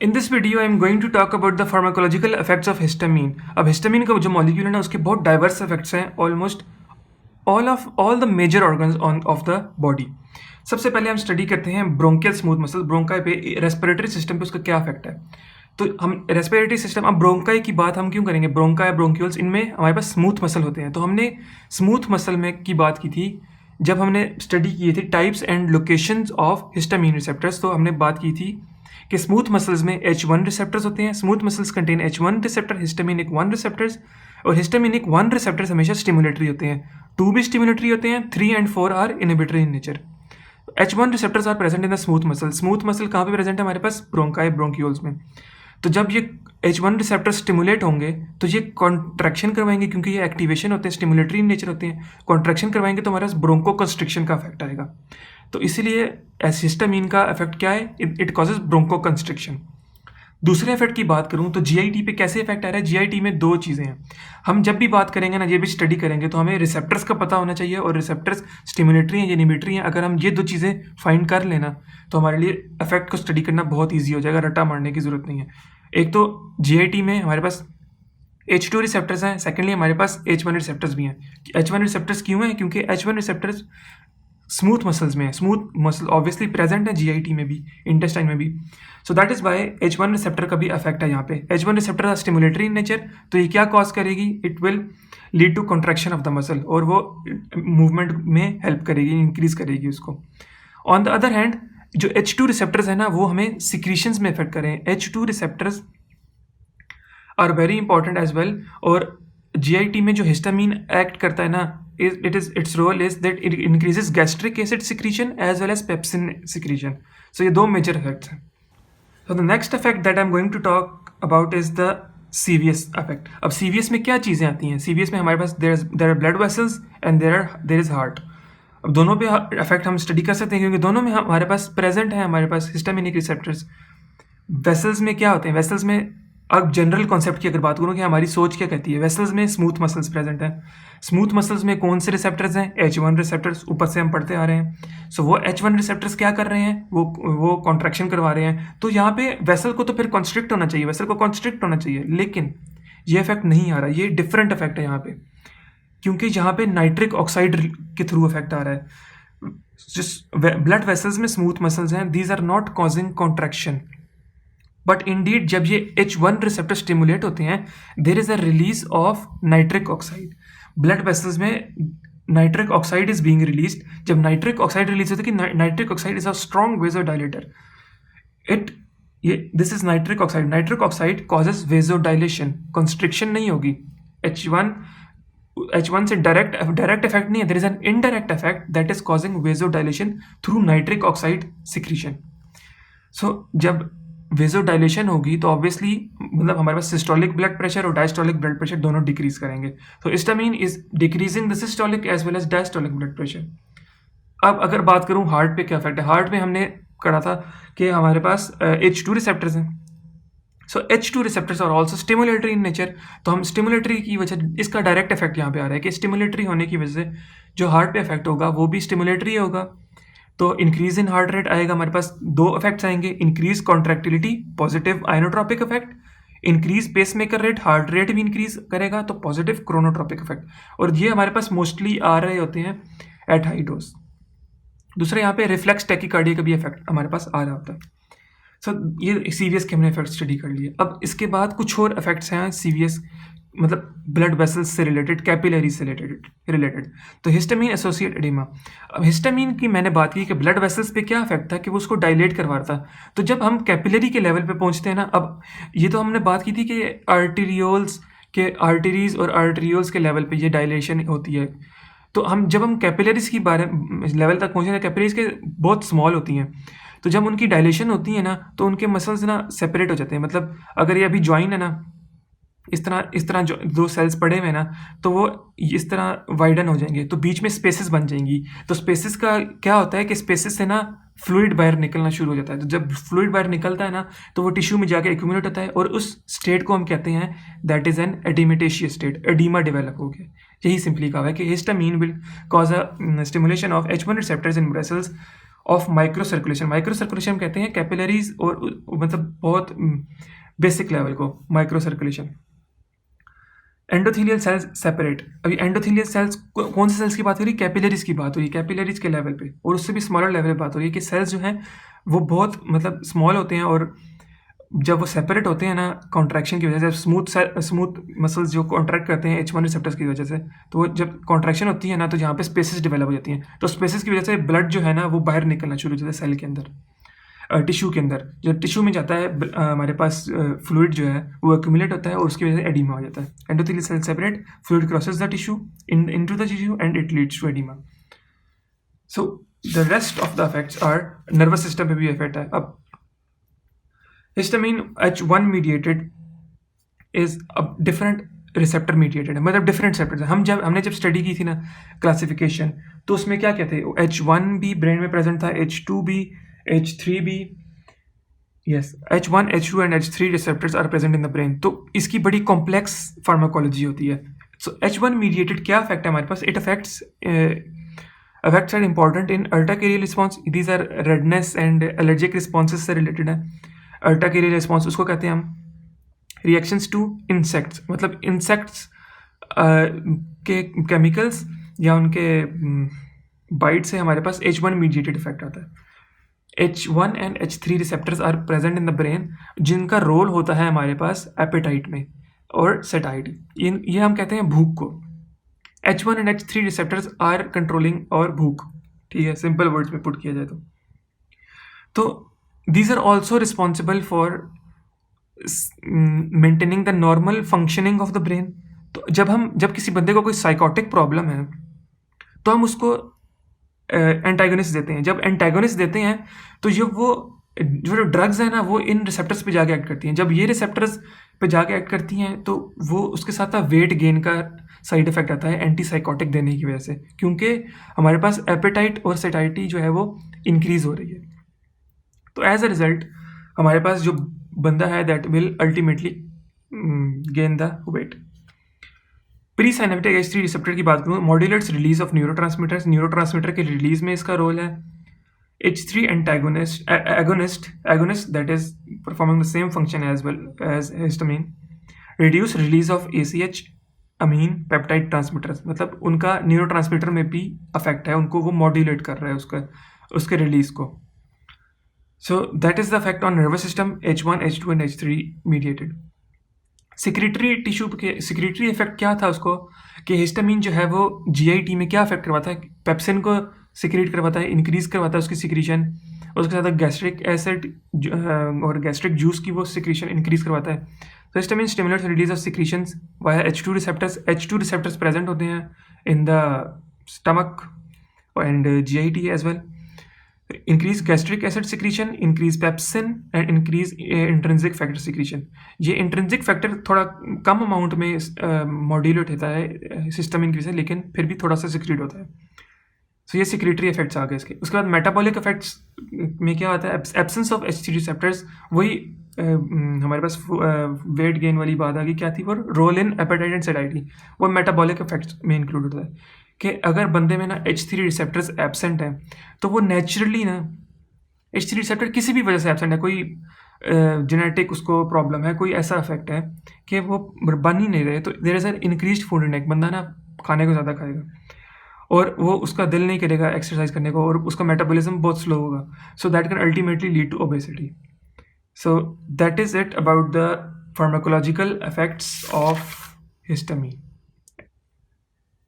In this video I am going to talk about the pharmacological effects of histamine. अब histamine का जो molecule है ना, उसके बहुत डाइवर्स इफेक्ट्स हैं almost all the major organs of the body. सबसे पहले हम स्टडी करते हैं ब्रोंकियल स्मूथ मसल, ब्रोंकाई पे, रेस्पिरेटरी सिस्टम पे उसका क्या इफेक्ट है। तो हम रेस्पिरेटरी सिस्टम, अब ब्रोंकाई की बात हम क्यों करेंगे, ब्रोंकाई ब्रोंक्यूल्स, इनमें हमारे पास स्मूथ मसल होते हैं। तो हमने स्मूथ मसल में की बात की थी जब हमने स्टडी की थी types and locations of histamine receptors. तो हमने बात की थी कि स्मूथ मसल्स में H1 रिसेप्टर्स होते हैं। Smooth muscles contain H1 receptor, histaminic 1 receptors, और हिस्टामिनिक 1 रिसेप्टर्स हमेशा स्टिमुलेटरी होते हैं। 2 भी स्टिमुलेटरी होते हैं, 3 and 4 are inhibitory in nature. H1 receptors are present in the smooth muscle. Smooth muscle कहाँ पे प्रेजेंट है हमारे पास, ब्रोंकाई ब्रोंक्यूल्स में। तो जब ये H1 रिसेप्टर स्टिमुलेट होंगे तो ये कॉन्ट्रैक्शन करवाएंगे, क्योंकि ये एक्टिवेशन होते हैं, स्टिमुलेटरी इन नेचर होते हैं। कॉन्ट्रैक्शन करवाएंगे तो हमारे पास ब्रोंको कंस्ट्रिक्शन का इफेक्ट आएगा। तो इसीलिए हिस्टामीन का इफेक्ट क्या है, इट कॉजेज ब्रोंको कंस्ट्रिक्शन। दूसरे इफेक्ट की बात करूं तो जीआईटी पे कैसे इफेक्ट आ रहा है। जीआईटी में दो चीज़ें हैं। हम जब भी बात करेंगे ना, ये भी स्टडी करेंगे, तो हमें रिसेप्टर्स का पता होना चाहिए और रिसेप्टर्स स्टिमुलेटरी हैं या इनहिबिटरी हैं। अगर हम ये दो चीज़ें फाइंड कर लेना तो हमारे लिए इफेक्ट को स्टडी करना बहुत ईजी हो जाएगा, रट्टा मारने की जरूरत नहीं है। एक तो जीआईटी में हमारे पास H2 रिसेप्टर्स हैं, सेकेंडली हमारे पास H1 रिसेप्टर्स भी हैं। H1 रिसेप्टर्स क्यों हैं, क्योंकि H1 रिसेप्टर्स स्मूथ मसल्स में है। स्मूथ मसल ऑब्वियसली प्रेजेंट है जीआईटी में भी, इंटेस्टाइन में भी। So that is why H1 receptor का भी इफेक्ट है यहाँ पे। H1 रिसेप्टर है स्टिमुलेटरी इन नेचर, तो ये क्या कॉज करेगी, it will lead to contraction of the muscle, और वो मूवमेंट में हेल्प करेगी, इंक्रीज करेगी उसको। ऑन द अदर हैंड जो H2 रिसेप्टर्स है ना, वो हमें सिक्रीशंस में इफेक्ट करें। H2 receptors are very important as well. और जीआईटी में जो हिस्टामीन एक्ट करता है ना, its role is that it increases gastric acid secretion as well as pepsin secretion. So ये दो major effects हैं। So the next effect that I'm going to talk about is the CVS effect. अब CVS में क्या चीज़ें आती हैं, CVS में हमारे पास there are blood vessels and there is heart. अब दोनों पे इफेक्ट हम स्टडी कर सकते हैं, क्योंकि दोनों में हमारे पास प्रेजेंट है हमारे पास हिस्टामिनिक रिसेप्टर्स। वेसल्स में क्या होते हैं, वेसल्स में अब जनरल कॉन्सेप्ट की अगर बात करूँ कि हमारी सोच क्या कहती है, वेसल्स में स्मूथ मसल्स प्रेजेंट हैं। स्मूथ मसल्स में कौन से रिसेप्टर्स हैं, H1 रिसेप्टर्स, ऊपर से हम पढ़ते आ रहे हैं। सो वो H1 रिसेप्टर्स क्या कर रहे हैं, वो कॉन्ट्रैक्शन करवा रहे हैं। तो यहाँ पे वेसल को तो फिर कॉन्स्ट्रिक्ट होना चाहिए, वेसल को कॉन्स्ट्रिक्ट होना चाहिए, लेकिन ये इफेक्ट नहीं आ रहा, ये डिफरेंट इफेक्ट है यहाँ पे, क्योंकि यहाँ पे नाइट्रिक ऑक्साइड के थ्रू इफेक्ट आ रहा है। ब्लड वेसल्स में स्मूथ मसल्स हैं, these are not causing contraction, but indeed जब ये H1 रिसेप्टर स्टिमुलेट होते हैं, there is a release of nitric oxide. Blood vessels में nitric oxide is being release. जब नाइट्रिक ऑक्साइड रिलीज होती है कि nitric oxide is a strong vasodilator, this is nitric oxide. Nitric oxide causes vasodilation, constriction नहीं होगी। H1 से direct effect नहीं है, there is an indirect effect that is causing vasodilation through nitric oxide secretion. So जब vasodilation होगी तो obviously मतलब हमारे पास सिस्टोलिक ब्लड प्रेशर और डायस्टोलिक ब्लड प्रेशर दोनों डिक्रीज करेंगे। तो histamine is decreasing the systolic as well as diastolic blood pressure. अब अगर बात करूं हार्ट पे क्या इफेक्ट है, हार्ट में हमने करा था कि हमारे पास H2 रिसेप्टर्स हैं। So H2 receptors are also stimulatory in nature. तो हम स्टिमुलेटरी की वजह, इसका डायरेक्ट इफेक्ट यहाँ पे आ रहा है कि स्टिमुलेटरी होने की वजह से जो हार्ट पे इफेक्ट होगा वो भी स्टिमुलेटरी होगा। तो इंक्रीज इन हार्ट रेट आएगा, हमारे पास दो इफेक्ट्स आएंगे, increase contractility, positive inotropic effect, increase pacemaker rate, heart rate भी इंक्रीज करेगा, तो पॉजिटिव क्रोनोट्रोपिक इफेक्ट। और ये हमारे पास मोस्टली आ रहे होते हैं एट हाई डोज। दूसरा यहाँ पे रिफ्लेक्स टैकीकार्डिया का भी इफेक्ट हमारे पास आ रहा होता है। सो ये सीवीएस के हमने इफेक्ट स्टडी कर लिए। अब इसके बाद कुछ और इफेक्ट्स हैं सीवीएस, मतलब ब्लड वेसल्स से रिलेटेड, कैपिलरी से रिलेटेड। तो हिस्टामीन एसोसिएट एडिमा। अब हिस्टामीन की मैंने बात की कि ब्लड वेसल्स पे क्या इफेक्ट था कि वो उसको डायलेट करवा रहा था। तो जब हम कैपिलरी के लेवल पे पहुंचते हैं ना, अब ये तो हमने बात की थी कि आर्टीरियोल्स के, आर्टरीज और आर्टरियोल्स के लेवल पे ये डायलेशन होती है। तो जब हम कैपिलरीज की बारे लेवल तक पहुँचे ना, कैपिलरीज के बहुत स्मॉल होती हैं, तो जब उनकी डायलेशन होती है ना तो उनके मसल्स ना सेपरेट हो जाते हैं। मतलब अगर ये अभी ज्वाइन है ना, इस तरह जो दो सेल्स पड़े हुए ना, तो वो इस तरह वाइडन हो जाएंगे, तो बीच में स्पेसेस बन जाएंगी। तो स्पेसेस का क्या होता है कि स्पेसेस से ना फ्लूइड बाहर निकलना शुरू हो जाता है। तो जब फ्लूइड बाहर निकलता है ना, तो वो टिश्यू में जाके एक्यूमुलेट होता है, और उस स्टेट को हम कहते हैं that is an edematous state, edema develop हो गया। यही सिंपली कहा है कि histamine will cause a stimulation of H1 receptors in vessels of micro circulation कहते हैं कैपिलरीज और मतलब बहुत बेसिक लेवल को micro circulation. Endothelial cells separate, अभी एंडोथेलियल सेल्स कौन से सेल्स की बात हो रही है? कैपिलरीज की बात हो रही है, कैपिलरीज के लेवल पे, और उससे भी स्मॉलर लेवल पे बात हो रही है कि सेल्स जो हैं वो बहुत मतलब स्मॉल होते हैं, और जब वो सेपरेट होते हैं ना कॉन्ट्रैक्शन की वजह से, स्मूथ मसल्स जो कॉन्ट्रैक्ट करते हैं H1 रिसेप्टर्स की वजह से, तो वो जब कॉन्ट्रैक्शन होती है ना तो जहाँ पे स्पेसेस डेवलप हो जाती हैं, तो स्पेसेस की वजह से ब्लड जो है ना वो बाहर निकलना शुरू हो जाता है सेल के अंदर, टिश्यू के अंदर। जब टिश्यू में जाता है हमारे पास फ्लूइड जो है वो एक्यूमुलेट होता है और उसकी वजह से एडिमा हो जाता है। Endothelial cell separate, fluid crosses the tissue into the tissue and it leads to oedema. So the rest of the effects are nervous system पे भी इफेक्ट है। अब हिस्टामिन H1 मीडिएटेड इज अब डिफरेंट रिसेप्टर मीडिएटेड है, मतलब different receptors हैं। हमने जब स्टडी की थी ना क्लासिफिकेशन, तो उसमें क्या कहते हैं, H1 भी ब्रेन में प्रेजेंट था, H2 भी, H3 भी, yes H1, H2 and H3 receptors are present in the brain. तो इसकी बड़ी कॉम्प्लेक्स फार्माकोलॉजी होती है। सो H1 मीडिएटेड क्या इफेक्ट है हमारे पास? It effects are important in urticarial response. These are redness and allergic responses से related है। urticarial response उसको कहते हैं हम। reactions to insects, मतलब insects के chemicals या उनके bite से हमारे पास H1 mediated effect आता है। H1 and H3 receptors are present in the brain, जिनका रोल होता है हमारे पास appetite में और satiety, ये हम कहते हैं भूख को। H1 and H3 receptors are controlling और भूख, ठीक है, सिंपल वर्ड्स में पुट किया जाए तो these are also responsible for maintaining the normal functioning of the brain। तो जब किसी बंदे को कोई साइकोटिक प्रॉब्लम है तो हम उसको एंटागोनिस्ट देते हैं। जब एंटागोनिस्ट देते हैं तो जो ड्रग्स है ना वो इन रिसेप्टर्स पे जाके एक्ट करती हैं। जब ये रिसेप्टर्स पे जाके एक्ट करती हैं तो वो उसके साथ वेट गेन का साइड इफेक्ट आता है एंटी साइकोटिक देने की वजह से, क्योंकि हमारे पास एपेटाइट और सेटाइटी जो है वो इंक्रीज हो रही है। तो एज अ रिजल्ट हमारे पास जो बंदा है that will ultimately gain the weight. Presynaptic H3 receptor की बात करूँ, मॉड्यूलेट्स रिलीज ऑफ न्यूरोट्रांसमीटर के रिलीज में इसका रोल है। H3 agonist that is performing the same function as well as histamine, reduce release of ACH amine peptide transmitters, मतलब उनका neurotransmitter में भी अफेक्ट है, उनको वो मॉड्यूलेट कर रहा है उसके रिलीज को। So that is the effect on nervous system H1, H2 and H3 mediated. Secretory tissue के सिक्रेटरी इफेक्ट क्या था उसको, कि हिस्टामिन जो है वो GIT में क्या इफेक्ट करवाता है, पेप्सिन को सिक्रेट करवाता है, इंक्रीज करवाता है उसकी सिक्रीशन, उसके साथ गैस्ट्रिक एसिड और गैस्ट्रिक जूस की वो सिक्रीशन इंक्रीज करवाता है। तो histamine stimulates release of secretions via H2 receptors. H2 receptors present होते हैं in the stomach and GIT as well. Increase gastric acid secretion, increase pepsin and increase intrinsic factor secretion. ये intrinsic factor थोड़ा कम amount में modulate होता है system increase है, लेकिन फिर भी थोड़ा सा सिक्रीट होता है। सो ये सिक्रेटरी इफेक्ट्स आ गए इसके। उसके बाद मेटाबॉलिक इफेक्ट्स में क्या आता है, एब्सेंस ऑफ H3 रिसेप्टर्स, वही हमारे पास वेट गेन वाली बात आ गई, क्या थी वो, role in appetite and satiety, वो मेटाबॉलिक इफेक्ट्स में इंक्लूड होता है कि अगर बंदे में ना H3 रिसेप्टर्स एब्सेंट हैं तो वो नेचुरली ना H3 रिसेप्टर किसी भी वजह से एब्सेंट है, कोई जेनेटिक उसको प्रॉब्लम है, कोई ऐसा इफेक्ट है कि वो बन ही नहीं रहे, तो there is an increased food intake, बंदा ना खाने को ज़्यादा खाएगा और वो उसका दिल नहीं करेगा एक्सरसाइज करने को और उसका मेटाबॉलिज्म बहुत स्लो होगा, so that can ultimately lead to obesity. So that is it about the pharmacological effects of histamine.